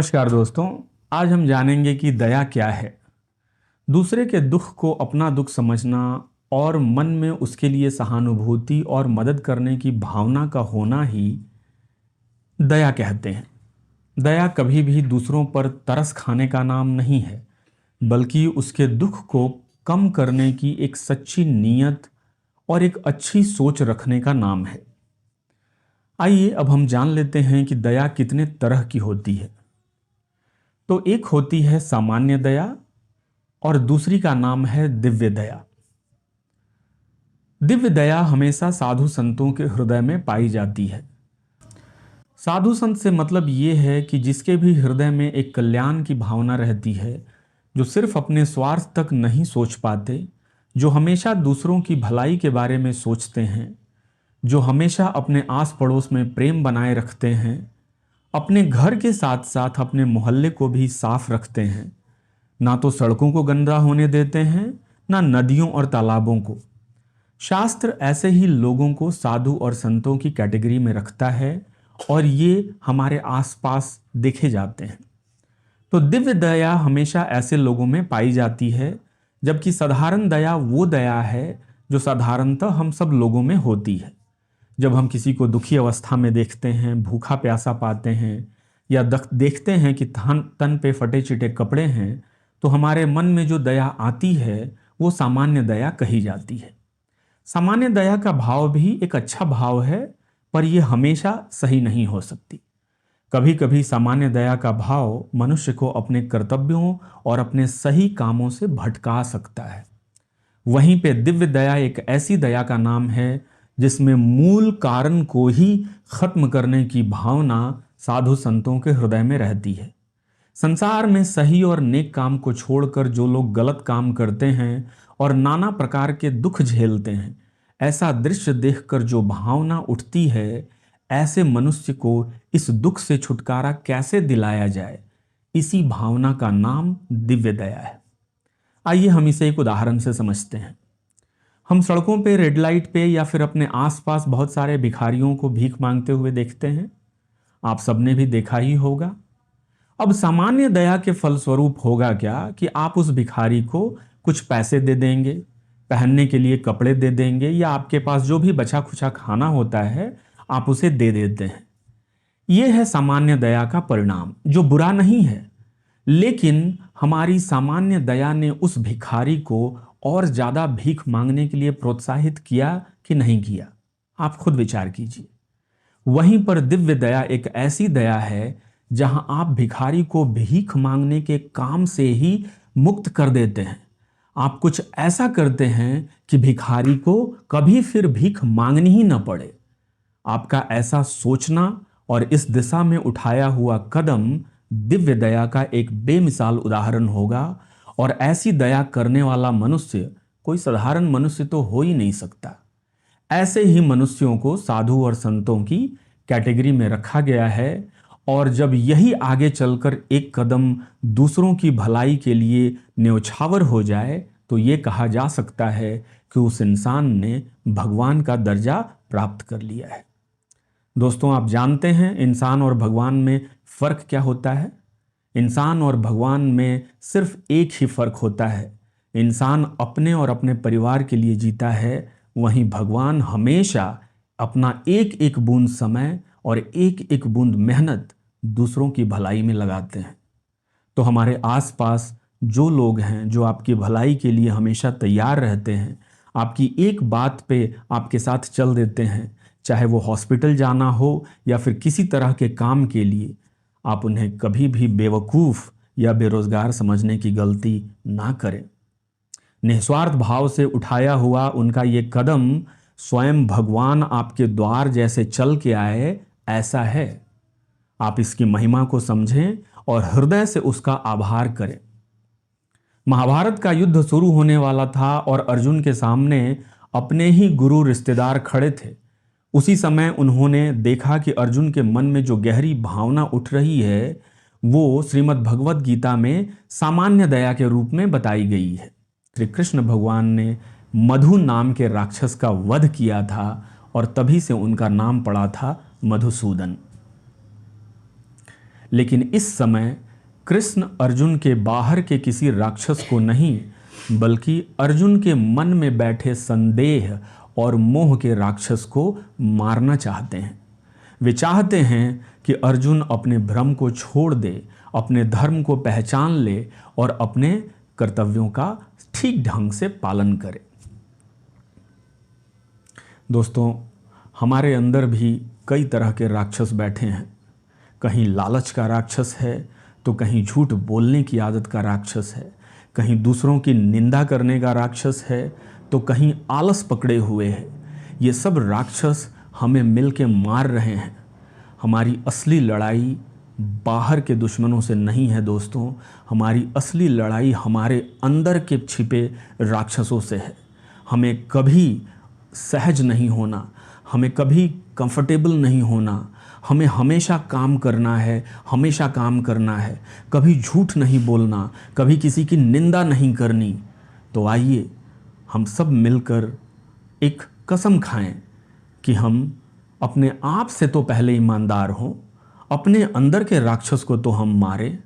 नमस्कार दोस्तों। आज हम जानेंगे कि दया क्या है। दूसरे के दुख को अपना दुख समझना और मन में उसके लिए सहानुभूति और मदद करने की भावना का होना ही दया कहते हैं। दया कभी भी दूसरों पर तरस खाने का नाम नहीं है, बल्कि उसके दुख को कम करने की एक सच्ची नीयत और एक अच्छी सोच रखने का नाम है। आइए अब हम जान लेते हैं कि दया कितने तरह की होती है। तो एक होती है सामान्य दया और दूसरी का नाम है दिव्य दया। दिव्य दया हमेशा साधु संतों के हृदय में पाई जाती है। साधु संत से मतलब ये है कि जिसके भी हृदय में एक कल्याण की भावना रहती है, जो सिर्फ अपने स्वार्थ तक नहीं सोच पाते, जो हमेशा दूसरों की भलाई के बारे में सोचते हैं, जो हमेशा अपने आस पड़ोस में प्रेम बनाए रखते हैं, अपने घर के साथ साथ अपने मोहल्ले को भी साफ रखते हैं, ना तो सड़कों को गंदा होने देते हैं, ना नदियों और तालाबों को। शास्त्र ऐसे ही लोगों को साधु और संतों की कैटेगरी में रखता है और ये हमारे आसपास देखे जाते हैं। तो दिव्य दया हमेशा ऐसे लोगों में पाई जाती है, जबकि साधारण दया वो दया है जो साधारणतः हम सब लोगों में होती है। जब हम किसी को दुखी अवस्था में देखते हैं, भूखा प्यासा पाते हैं, या देखते हैं कि तन पे फटे चिटे कपड़े हैं, तो हमारे मन में जो दया आती है वो सामान्य दया कही जाती है। सामान्य दया का भाव भी एक अच्छा भाव है, पर यह हमेशा सही नहीं हो सकती। कभी कभी सामान्य दया का भाव मनुष्य को अपने कर्तव्यों और अपने सही कामों से भटका सकता है। वहीं पे दिव्य दया एक ऐसी दया का नाम है जिसमें मूल कारण को ही खत्म करने की भावना साधु संतों के हृदय में रहती है। संसार में सही और नेक काम को छोड़कर जो लोग गलत काम करते हैं और नाना प्रकार के दुख झेलते हैं, ऐसा दृश्य देखकर जो भावना उठती है, ऐसे मनुष्य को इस दुख से छुटकारा कैसे दिलाया जाए, इसी भावना का नाम दिव्य दया है। आइए हम इसे एक उदाहरण से समझते हैं। हम सड़कों पे, रेड लाइट पे या फिर अपने आसपास बहुत सारे भिखारियों को भीख मांगते हुए देखते हैं। आप सबने भी देखा ही होगा। अब सामान्य दया के फलस्वरूप होगा क्या कि आप उस भिखारी को कुछ पैसे दे देंगे, पहनने के लिए कपड़े दे देंगे, या आपके पास जो भी बचा खुचा खाना होता है आप उसे दे देते हैं। यह है सामान्य दया का परिणाम, जो बुरा नहीं है। लेकिन हमारी सामान्य दया ने उस भिखारी को और ज्यादा भीख मांगने के लिए प्रोत्साहित किया कि नहीं किया? आप खुद विचार कीजिए। वहीं पर दिव्य दया एक ऐसी दया है जहां आप भिखारी को भीख मांगने के काम से ही मुक्त कर देते हैं। आप कुछ ऐसा करते हैं कि भिखारी को कभी फिर भीख मांगनी ही न पड़े। आपका ऐसा सोचना और इस दिशा में उठाया हुआ कदम दिव्य दया का एक बेमिसाल उदाहरण होगा। और ऐसी दया करने वाला मनुष्य कोई साधारण मनुष्य तो हो ही नहीं सकता। ऐसे ही मनुष्यों को साधु और संतों की कैटेगरी में रखा गया है। और जब यही आगे चलकर एक कदम दूसरों की भलाई के लिए न्यौछावर हो जाए, तो ये कहा जा सकता है कि उस इंसान ने भगवान का दर्जा प्राप्त कर लिया है। दोस्तों, आप जानते हैं इंसान और भगवान में फर्क क्या होता है? इंसान और भगवान में सिर्फ एक ही फर्क होता है। इंसान अपने और अपने परिवार के लिए जीता है, वहीं भगवान हमेशा अपना एक एक बूंद समय और एक एक बूंद मेहनत दूसरों की भलाई में लगाते हैं। तो हमारे आसपास जो लोग हैं, जो आपकी भलाई के लिए हमेशा तैयार रहते हैं, आपकी एक बात पे आपके साथ चल देते हैं, चाहे वो हॉस्पिटल जाना हो या फिर किसी तरह के काम के लिए, आप उन्हें कभी भी बेवकूफ़ या बेरोजगार समझने की गलती ना करें। निस्वार्थ भाव से उठाया हुआ उनका ये कदम स्वयं भगवान आपके द्वार जैसे चल के आए, ऐसा है। आप इसकी महिमा को समझें और हृदय से उसका आभार करें। महाभारत का युद्ध शुरू होने वाला था और अर्जुन के सामने अपने ही गुरु रिश्तेदार खड़े थे। उसी समय उन्होंने देखा कि अर्जुन के मन में जो गहरी भावना उठ रही है, वो श्रीमद् भगवत गीता में सामान्य दया के रूप में बताई गई है। श्री कृष्ण भगवान ने मधु नाम के राक्षस का वध किया था और तभी से उनका नाम पड़ा था मधुसूदन। लेकिन इस समय कृष्ण अर्जुन के बाहर के किसी राक्षस को नहीं, बल्कि अर्जुन के मन में बैठे संदेह और मोह के राक्षस को मारना चाहते हैं। वे चाहते हैं कि अर्जुन अपने भ्रम को छोड़ दे, अपने धर्म को पहचान ले और अपने कर्तव्यों का ठीक ढंग से पालन करे। दोस्तों, हमारे अंदर भी कई तरह के राक्षस बैठे हैं। कहीं लालच का राक्षस है, तो कहीं झूठ बोलने की आदत का राक्षस है, कहीं दूसरों की निंदा करने का राक्षस है, तो कहीं आलस पकड़े हुए है। ये सब राक्षस हमें मिल के मार रहे हैं। हमारी असली लड़ाई बाहर के दुश्मनों से नहीं है दोस्तों, हमारी असली लड़ाई हमारे अंदर के छिपे राक्षसों से है। हमें कभी सहज नहीं होना, हमें कभी कंफर्टेबल नहीं होना, हमें हमेशा काम करना है, हमेशा काम करना है, कभी झूठ नहीं बोलना, कभी किसी की निंदा नहीं करनी। तो आइए हम सब मिलकर एक कसम खाएं कि हम अपने आप से तो पहले ईमानदार हों, अपने अंदर के राक्षस को तो हम मारें।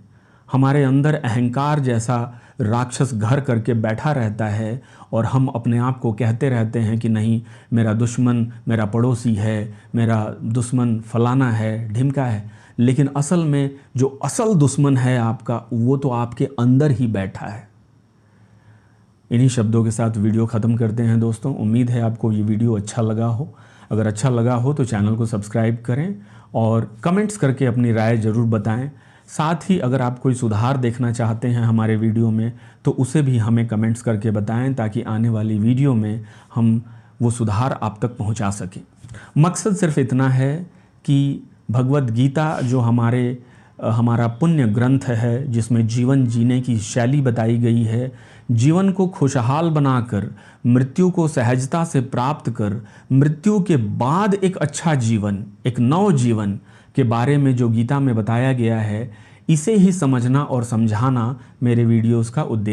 हमारे अंदर अहंकार जैसा राक्षस घर करके बैठा रहता है और हम अपने आप को कहते रहते हैं कि नहीं, मेरा दुश्मन मेरा पड़ोसी है, मेरा दुश्मन फलाना है, ढिमका है। लेकिन असल में जो असल दुश्मन है आपका, वो तो आपके अंदर ही बैठा है। इन्हीं शब्दों के साथ वीडियो ख़त्म करते हैं दोस्तों। उम्मीद है आपको ये वीडियो अच्छा लगा हो। अगर अच्छा लगा हो तो चैनल को सब्सक्राइब करें और कमेंट्स करके अपनी राय ज़रूर बताएं। साथ ही अगर आप कोई सुधार देखना चाहते हैं हमारे वीडियो में, तो उसे भी हमें कमेंट्स करके बताएं, ताकि आने वाली वीडियो में हम वो सुधार आप तक पहुंचा सकें। मकसद सिर्फ इतना है कि भगवद गीता जो हमारा पुण्य ग्रंथ है, जिसमें जीवन जीने की शैली बताई गई है, जीवन को खुशहाल बनाकर मृत्यु को सहजता से प्राप्त कर मृत्यु के बाद एक अच्छा जीवन, एक नव जीवन के बारे में जो गीता में बताया गया है, इसे ही समझना और समझाना मेरे वीडियोस का उद्देश्य